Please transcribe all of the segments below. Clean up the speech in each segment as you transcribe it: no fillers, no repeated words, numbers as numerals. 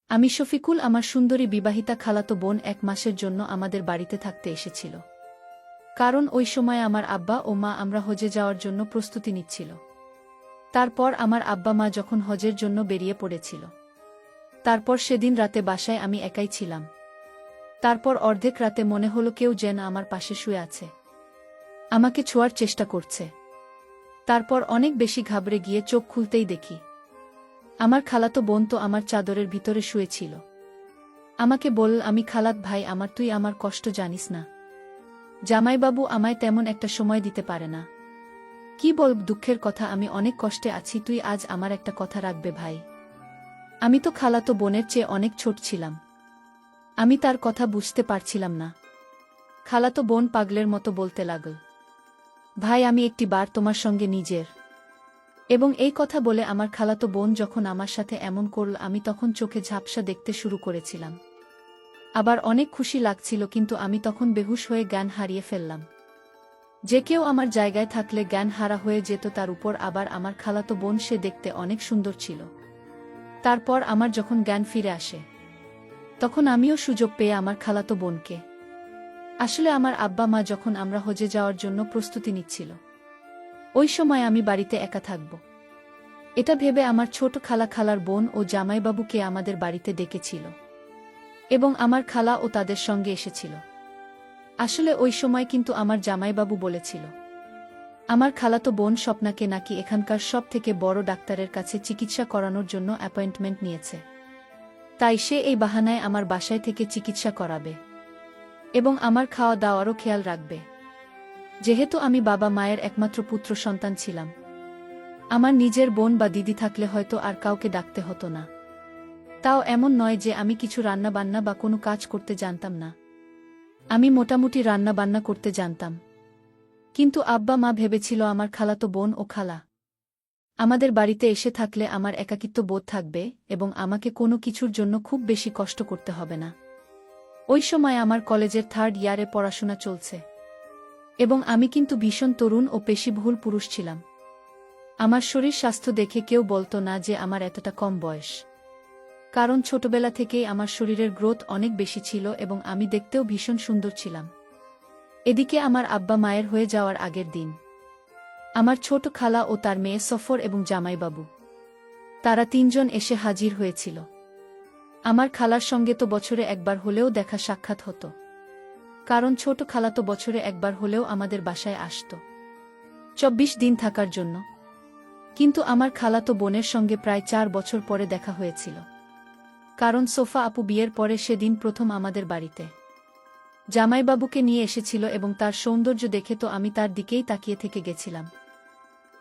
আমি শফিকুল আমার সুন্দরী বিবাহিতা খালাতো বোন ১ মাসের জন্য আমাদের বাড়িতে থাকতে এসেছিল। কারণ ওই সময় আমার আব্বা ও মা আমরা হজে যাওয়ার জন্য প্রস্তুতি নিচ্ছিল। তারপর আমার আব্বা মা যখন হজের জন্য বেরিয়ে পড়েছিল, তারপর সেদিন রাতে বাসায় আমি একাই ছিলাম। তারপর অর্ধেক রাতে মনে হলো কেউ যেন আমার পাশে শুয়ে আছে, আমাকে ছোঁয়ার চেষ্টা করছে। তারপর অনেক বেশি ঘাবড়ে গিয়ে চোখ খুলতেই দেখি আমার খালাতো বোন তো আমার চাদরের ভিতরে শুয়েছিল। আমাকে বলল, আমি খালাত ভাই আমার, তুই আমার কষ্ট জানিস না? জামাইবাবু আমায় তেমন একটা সময় দিতে পারে না। কি বলব, দুঃখের কথা, আমি অনেক কষ্টে আছি, তুই আজ আমার একটা কথা রাখবে ভাই। আমি তো খালাতো বোনের চেয়ে অনেক ছোট ছিলাম। আমি তার কথা বুঝতে পারছিলাম না। খালাতো বোন পাগলের মতো বলতে লাগল, ভাই আমি একটি বার তোমার সঙ্গে নিজের। এবং এই কথা বলে আমার খালাতো বোন যখন আমার সাথে এমন করল, আমি তখন চোখে ঝাপসা দেখতে শুরু করেছিলাম। আবার অনেক খুশি লাগছিল, কিন্তু আমি তখন বেহুশ হয়ে জ্ঞান হারিয়ে ফেললাম। যে কেউ আমার জায়গায় থাকলে জ্ঞান হারা হয়ে যেত, তার উপর আবার আমার খালাতো বোন, সে দেখতে অনেক সুন্দর ছিল। তারপর আমার যখন জ্ঞান ফিরে আসে, তখন আমিও সুযোগ পেয়ে আমার খালাতো বোনকে। আসলে আমার আব্বা মা যখন আমরা হজে যাওয়ার জন্য প্রস্তুতি নিচ্ছিল, ওই সময় আমি বাড়িতে একা থাকব, এটা ভেবে আমার ছোট খালার বোন ও জামাইবাবুকে আমাদের বাড়িতে ডেকেছিল এবং আমার খালা ও তাদের সঙ্গে এসেছিল। আসলে ওই সময় কিন্তু আমার জামাইবাবু বলেছিল আমার খালাতো বোন স্বপ্নাকে নাকি এখানকার সব থেকে বড় ডাক্তারের কাছে চিকিৎসা করানোর জন্য অ্যাপয়েন্টমেন্ট নিয়েছে। তাই সে এই বাহানায় আমার বাসায় থেকে চিকিৎসা করাবে এবং আমার খাওয়া দাওয়ারও খেয়াল রাখবে। যেহেতু আমি বাবা মায়ের একমাত্র পুত্র সন্তান ছিলাম, আমার নিজের বোন বা দিদি থাকলে হয়তো আর কাউকে ডাকতে হতো না। তাও এমন নয় যে আমি কিছু রান্নাবান্না বা কোনো কাজ করতে জানতাম না। আমি মোটামুটি রান্নাবান্না করতে জানতাম। কিন্তু আব্বা মা ভেবেছিল আমার খালাতো বোন ও খালা আমাদের বাড়িতে এসে থাকলে আমার একাকিত্ব বোধ থাকবে এবং আমাকে কোনো কিছুর জন্য খুব বেশি কষ্ট করতে হবে না। ওই সময় আমার কলেজের 3rd ইয়ারে পড়াশোনা চলছে এবং আমি কিন্তু ভীষণ তরুণ ও পেশিবহুল পুরুষ ছিলাম। আমার শরীর স্বাস্থ্য দেখে কেউ বলতো না যে আমার এতটা কম বয়স, কারণ ছোটবেলা থেকেই আমার শরীরের গ্রোথ অনেক বেশি ছিল এবং আমি দেখতেও ভীষণ সুন্দর ছিলাম। এদিকে আমার আব্বা মায়ের হয়ে যাওয়ার আগের দিন আমার ছোট খালা ও তার মেয়ে সফর এবং জামাইবাবু, তারা 3 জন এসে হাজির হয়েছিল। আমার খালার সঙ্গে তো বছরে একবার হলেও দেখা সাক্ষাৎ হতো, কারণ ছোট খালা তো বছরে একবার হলেও আমাদের বাসায় আসত 24 দিন থাকার জন্য। কিন্তু আমার খালাতো বোনের সঙ্গে প্রায় 4 বছর পরে দেখা হয়েছিল, কারণ সোফা আপু বিয়ের পরে সেদিন প্রথম আমাদের বাড়িতে জামাইবাবুকে নিয়ে এসেছিল এবং তার সৌন্দর্য দেখে তো আমি তার দিকেই তাকিয়ে থেকে গেছিলাম।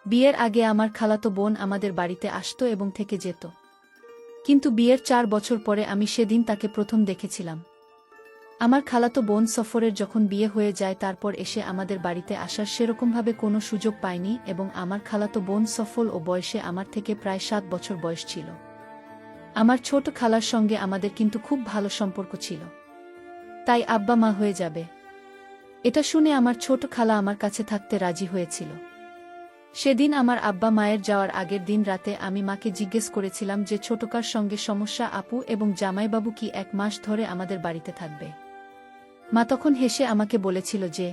বিয়ের আগে আমার খালাতো বোন আমাদের বাড়িতে আসতো এবং থেকে যেত, কিন্তু বিয়ের 4 বছর পরে আমি সেদিন তাকে প্রথম দেখেছিলাম। আমার খালাতো বোন সফরের যখন বিয়ে হয়ে যায়, তারপর এসে আমাদের বাড়িতে আসার সেরকমভাবে কোনো সুযোগ পায়নি এবং আমার খালাতো বোন সফল ও বয়সে আমার থেকে প্রায় 7 বছর বয়স ছিল। আমার ছোট খালার সঙ্গে আমাদের কিন্তু খুব ভালো সম্পর্ক ছিল, তাই আব্বা মা হয়ে যাবে এটা শুনে আমার ছোট খালা আমার কাছে থাকতে রাজি হয়েছিল। সেদিন আমার আব্বা মায়ের যাওয়ার আগের দিন রাতে আমি মাকে জিজ্ঞেস করেছিলাম যে ছোটকার সঙ্গে সমস্যা, আপু এবং জামাইবাবু কি 1 মাস ধরে আমাদের বাড়িতে থাকবে? মা তখন হেসে আমাকে বলেছিল যে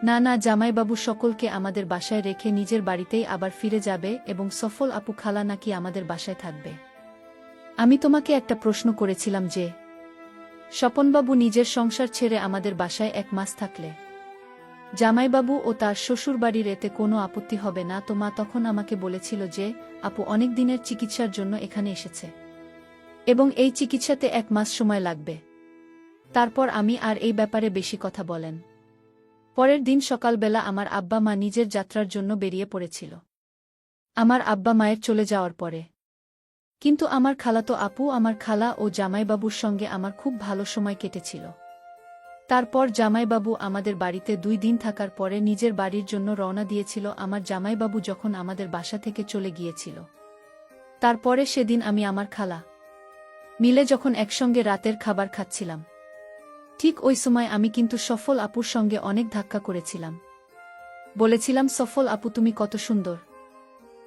না না, জামাইবাবু সকলকে আমাদের বাসায় রেখে নিজের বাড়িতেই আবার ফিরে যাবে এবং সফল আপু খালা নাকি আমাদের বাসায় থাকবে। আমি তোমাকে একটা প্রশ্ন করেছিলাম যে স্বপনবাবু নিজের সংসার ছেড়ে আমাদের বাসায় 1 মাস থাকলে জামাইবাবু ও তার শ্বশুরবাড়ির এতে কোনো আপত্তি হবে না? তো মা তখন আমাকে বলেছিল যে আপু অনেক দিনের চিকিৎসার জন্য এখানে এসেছে এবং এই চিকিৎসাতে 1 মাস সময় লাগবে। তারপর আমি আর এই ব্যাপারে বেশি কথা বলেন। পরের দিন সকালবেলা আমার আব্বা মা নিজের যাত্রার জন্য বেরিয়ে পড়েছিল আমার আব্বা মায়ের চলে যাওয়ার পরে। কিন্তু আমার খালাতো আপু, আমার খালা ও জামাইবাবুর সঙ্গে আমার খুব ভালো সময় কেটেছিল। তারপর জামাইবাবু আমাদের বাড়িতে 2 দিন থাকার পরে নিজের বাড়ির জন্য রওনা দিয়েছিল। আমার জামাইবাবু যখন আমাদের বাসা থেকে চলে গিয়েছিল, তারপরে সেদিন আমি আমার খালা মিলে যখন একসঙ্গে রাতের খাবার খাচ্ছিলাম, ঠিক ওই সময় আমি কিন্তু সফল আপুর সঙ্গে অনেক ধাক্কা করেছিলাম। বলেছিলাম, সফল আপু তুমি কত সুন্দর,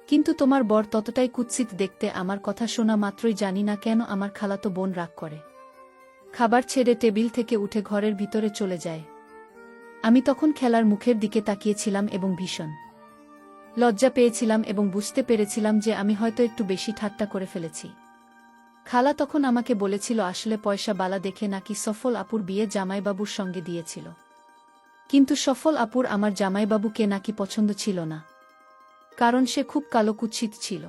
কিন্তু তোমার বর ততটাই কুৎসিত দেখতে, আমার কথা শোনা মাত্রই জানি না কেন আমার খালাতো বোন রাগ করে। খাবার ছেড়ে টেবিল থেকে উঠে ঘরের ভিতরে চলে যায়। আমি তখন খেলার মুখের দিকে তাকিয়েছিলাম এবং ভীষণ লজ্জা পেয়েছিলাম এবং বুঝতে পেরেছিলাম যে আমি হয়তো একটু বেশি ঠাট্টা করে ফেলেছি। খালা তখন আমাকে বলেছিল আসলে পয়সা বালা দেখে নাকি সফল আপুর বিয়ে জামাইবাবুর সঙ্গে দিয়েছিল, কিন্তু সফল আপুর আমার জামাইবাবুকে নাকি পছন্দ ছিল না, কারণ সে খুব কালো কুৎসিত ছিল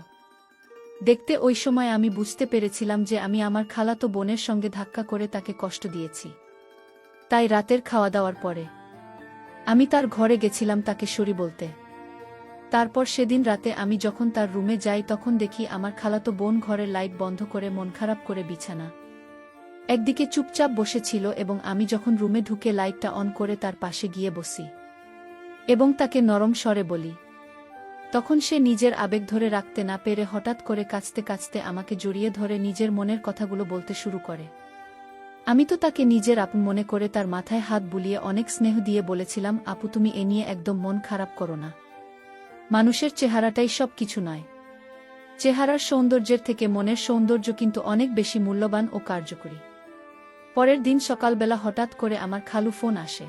দেখতে। ওই সময় আমি বুঝতে পেরেছিলাম যে আমি আমার খালাতো বোনের সঙ্গে ধাক্কা করে তাকে কষ্ট দিয়েছি। তাই রাতের খাওয়া দাওয়ার পরে আমি তার ঘরে গেছিলাম তাকে সরি বলতে। তারপর সেদিন রাতে আমি যখন তার রুমে যাই তখন দেখি আমার খালাতো বোন ঘরের লাইট বন্ধ করে মন খারাপ করে বিছানা একদিকে চুপচাপ বসেছিল, এবং আমি যখন রুমে ঢুকে লাইটটা অন করে তার পাশে গিয়ে বসি এবং তাকে নরম স্বরে বলি, তখন সে নিজের আবেগ ধরে রাখতে না পেরে হঠাৎ করে কাঁদতে কাঁদতে আমাকে জড়িয়ে ধরে নিজের মনের কথাগুলো বলতে শুরু করে। আমি তো তাকে নিজের আপন মনে করে তার মাথায় হাত বুলিয়ে অনেক স্নেহ দিয়ে বলেছিলাম, আপু তুমি এ নিয়ে একদম মন খারাপ করো না, মানুষের চেহারাটাই সব কিছু নয়, চেহারার সৌন্দর্যের থেকে মনের সৌন্দর্য কিন্তু অনেক বেশি মূল্যবান ও কার্যকরী। পরের দিন সকালবেলা হঠাৎ করে আমার খালু ফোন আসে,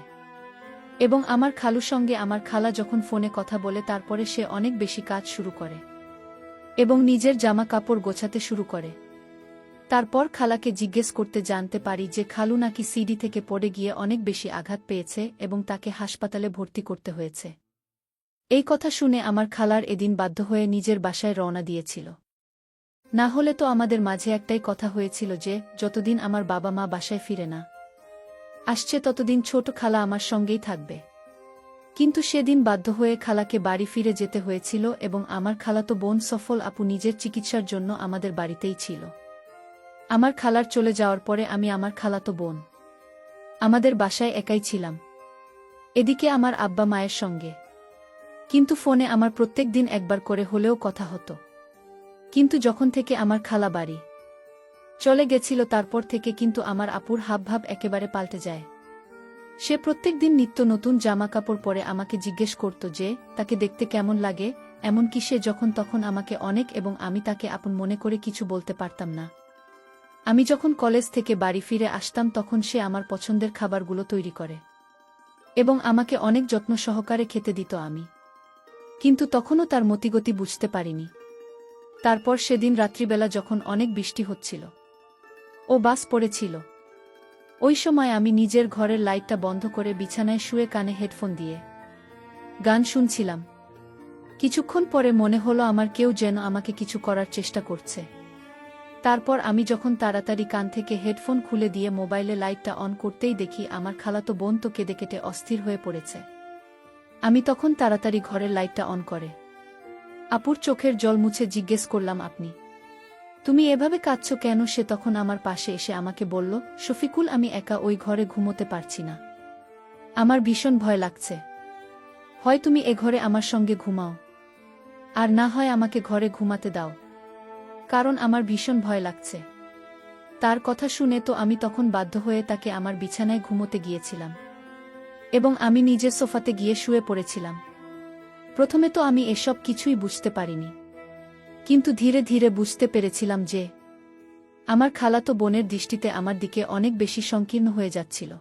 এবং আমার খালুর সঙ্গে আমার খালা যখন ফোনে কথা বলে তারপরে সে অনেক বেশি কাজ শুরু করে এবং নিজের জামা কাপড় গোছাতে শুরু করে। তারপর খালাকে জিজ্ঞেস করতে জানতে পারি যে খালু নাকি সিঁড়ি থেকে পড়ে গিয়ে অনেক বেশি আঘাত পেয়েছে এবং তাকে হাসপাতালে ভর্তি করতে হয়েছে। এই কথা শুনে আমার খালার এদিন বাধ্য হয়ে নিজের বাসায় রওনা দিয়েছিল। না হলে তো আমাদের মাঝে একটাই কথা হয়েছিল যে যতদিন আমার বাবা মা বাসায় ফিরে না আসছে ততদিন ছোট খালা আমার সঙ্গেই থাকবে। কিন্তু সেদিন বাধ্য হয়ে খালাকে বাড়ি ফিরে যেতে হয়েছিল এবং আমার খালাতো বোন সফল আপু নিজের চিকিৎসার জন্য আমাদের বাড়িতেই ছিল। আমার খালার চলে যাওয়ার পরে আমি আমার খালাতো বোন আমাদের বাসায় একাই ছিলাম, এদিকে আমার আব্বা মায়ের সঙ্গে। কিন্তু ফোনে আমার প্রত্যেক দিন একবার করে হলেও কথা হতো। কিন্তু যখন থেকে আমার খালা বাড়ি চলে গেছিল তারপর থেকে কিন্তু আমার আপুর হাবভাব একেবারে পাল্টে যায়। সে প্রত্যেক দিন নিত্য নতুন জামা কাপড় পরে আমাকে জিজ্ঞেস করত যে তাকে দেখতে কেমন লাগে, এমনকি সে যখন তখন আমাকে অনেক এবং আমি তাকে আপন মনে করে কিছু বলতে পারতাম না। আমি যখন কলেজ থেকে বাড়ি ফিরে আসতাম তখন সে আমার পছন্দের খাবারগুলো তৈরি করে এবং আমাকে অনেক যত্ন সহকারে খেতে দিত। আমি কিন্তু তখনও তার মতিগতি বুঝতে পারিনি। তারপর সেদিন রাত্রিবেলা যখন অনেক বৃষ্টি হচ্ছিল ও বাস পড়েছিল, ওই সময় আমি নিজের ঘরের লাইটটা বন্ধ করে বিছানায় শুয়ে কানে হেডফোন দিয়ে গান শুনছিলাম। কিছুক্ষণ পরে মনে হলো আমার কেউ যেন আমাকে কিছু করার চেষ্টা করছে। তারপর আমি যখন তাড়াতাড়ি কান থেকে হেডফোন খুলে দিয়ে মোবাইলে লাইটটা অন করতেই দেখি আমার খালাতো বোন তো কেঁদে কেটে অস্থির হয়ে পড়েছে। আমি তখন তাড়াতাড়ি ঘরের লাইটটা অন করে আপুর চোখের জল মুছে জিজ্ঞেস করলাম, তুমি এভাবে কাঁদছো কেন? সে তখন আমার পাশে এসে আমাকে বলল, শফিকুল আমি একা ওই ঘরে ঘুমোতে পারছি না, আমার ভীষণ ভয় লাগছে। হয় তুমি এ ঘরে আমার সঙ্গে ঘুমাও, আর না হয় আমাকে ঘরে ঘুমাতে দাও, কারণ আমার ভীষণ ভয় লাগছে। তার কথা শুনে তো আমি তখন বাধ্য হয়ে তাকে আমার বিছানায় ঘুমোতে গিয়েছিলাম এবং আমি নিজের সোফাতে গিয়ে শুয়ে পড়েছিলাম। প্রথমে তো আমি এসব কিছুই বুঝতে পারিনি, কিন্তু ধীরে ধীরে বুঝতে পেরেছিলাম যে আমার খালাতো বোনের দৃষ্টিতে আমার দিকে অনেক বেশি সংকীর্ণ হয়ে যাচ্ছিল।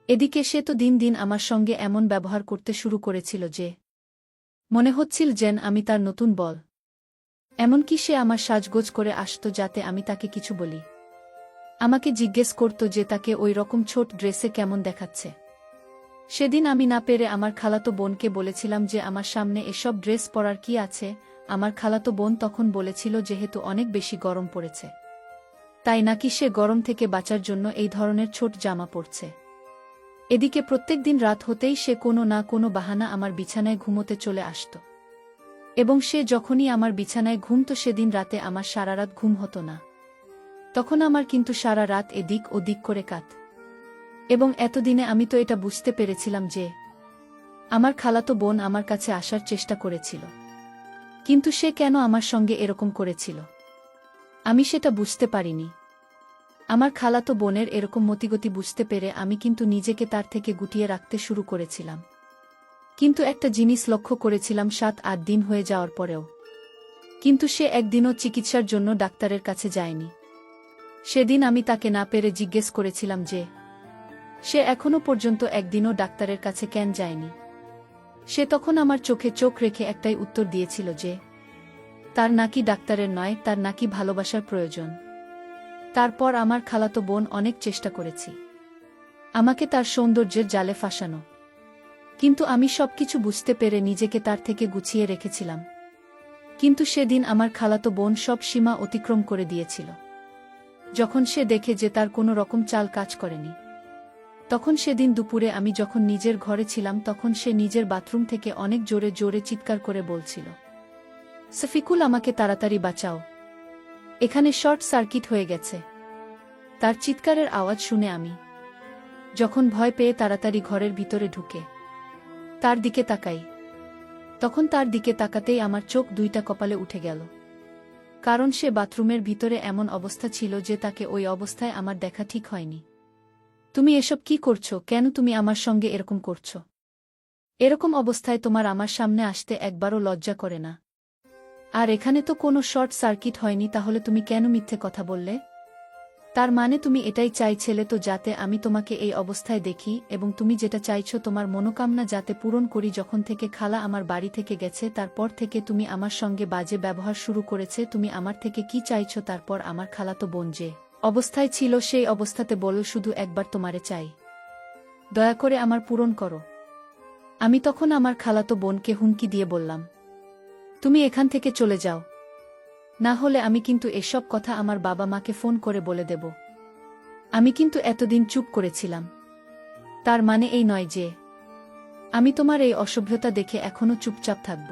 এদিকে সে তো দিন দিন আমার সঙ্গে এমন ব্যবহার করতে শুরু করেছিল যে মনে হচ্ছিল যেন আমি তার নতুন বল। এমনকি সে আমার সাজগোজ করে আসত যাতে আমি তাকে কিছু বলি। আমাকে জিজ্ঞেস করত যে তাকে ওই রকম ছোট ড্রেসে কেমন দেখাচ্ছে। সেদিন আমি না পেরে আমার খালাতো বোনকে বলেছিলাম যে আমার সামনে এসব ড্রেস পরার কি আছে। আমার খালাতো বোন তখন বলেছিল যেহেতু অনেক বেশি গরম পড়েছে তাই নাকি সে গরম থেকে বাঁচার জন্য এই ধরনের ছোট জামা পরছে। এদিকে প্রত্যেক দিন রাত হতেই সে কোনো না কোনো বাহানা আমার বিছানায় ঘুমোতে চলে আসত, এবং সে যখনই আমার বিছানায় ঘুমত সেদিন রাতে আমার সারা রাত ঘুম হতো না। তখন আমার কিন্তু সারা রাত এদিক ওদিক করে কাত, এবং এতদিনে আমি তো এটা বুঝতে পেরেছিলাম যে আমার খালাতো বোন আমার কাছে আসার চেষ্টা করেছিল, কিন্তু সে কেন আমার সঙ্গে এরকম করেছিল আমি সেটা বুঝতে পারিনি। আমার খালাতো বোনের এরকম মতিগতি বুঝতে পেরে আমি কিন্তু নিজেকে তার থেকে গুটিয়ে রাখতে শুরু করেছিলাম। কিন্তু একটা জিনিস লক্ষ্য করেছিলাম, 7-8 দিন হয়ে যাওয়ার পরেও কিন্তু সে একদিনও চিকিৎসার জন্য ডাক্তারের কাছে যায়নি। সেদিন আমি তাকে না পেরে জিজ্ঞেস করেছিলাম যে সে এখনো পর্যন্ত একদিনও ডাক্তারের কাছে কেন যায়নি। সে তখন আমার চোখে চোখ রেখে একটাই উত্তর দিয়েছিল যে তার নাকি ডাক্তারের নয়, তার নাকি ভালোবাসার প্রয়োজন। তারপর আমার খালাতো বোন অনেক চেষ্টা করেছি আমাকে তার সৌন্দর্যের জালে ফাঁসানো, কিন্তু আমি সবকিছু বুঝতে পেরে নিজেকে তার থেকে গুছিয়ে রেখেছিলাম। কিন্তু সেদিন আমার খালাতো বোন সব সীমা অতিক্রম করে দিয়েছিল। যখন সে দেখে যে তার কোনো রকম চাল কাজ করেনি, তখন সেদিন দুপুরে আমি যখন নিজের ঘরে ছিলাম তখন সে নিজের বাথরুম থেকে অনেক জোরে জোরে চিৎকার করে বলছিল, শফিকুল, আমাকে তাড়াতাড়ি বাঁচাও, এখানে শর্ট সার্কিট হয়ে গেছে। তার চিৎকারের আওয়াজ শুনে আমি যখন ভয় পেয়ে তাড়াতাড়ি ঘরের ভিতরে ঢুকে তার দিকে তাকাই, তখন তার দিকে তাকাতেই আমার চোখ দুইটা কপালে উঠে গেল। কারণ সে বাথরুমের ভিতরে এমন অবস্থা ছিল যে তাকে ওই অবস্থায় আমার দেখা ঠিক হয়নি। তুমি এসব কি করছো? কেন তুমি আমার সঙ্গে এরকম করছো? এরকম অবস্থায় তোমার আমার সামনে আসতে একবারও লজ্জা করে না? আর এখানে তো কোনো শর্ট সার্কিট হয়নি, তাহলে তুমি কেন মিথ্যে কথা বললে? তার মানে তুমি এটাই চাইছিলে তো যাতে আমি তোমাকে এই অবস্থায় দেখি, এবং তুমি যেটা চাইছো তোমার মনোকামনা যাতে পূরণ করি। যখন থেকে খালা আমার বাড়ি থেকে গেছে তারপর থেকে তুমি আমার সঙ্গে বাজে ব্যবহার শুরু করেছে। তুমি আমার থেকে কি চাইছো? তারপর আমার খালাতো বোন যে অবস্থায় ছিল সেই অবস্থাতে বলো, শুধু একবার তোমারে চাই, দয়া করে আমার পূরণ করো। আমি তখন আমার খালাতো বোনকে হুমকি দিয়ে বললাম, তুমি এখান থেকে চলে যাও, না হলে আমি কিন্তু এসব কথা আমার বাবা মাকে ফোন করে বলে দেব। আমি কিন্তু এতদিন চুপ করেছিলাম, তার মানে এই নয় যে আমি তোমার এই অসভ্যতা দেখে এখনো চুপচাপ থাকব।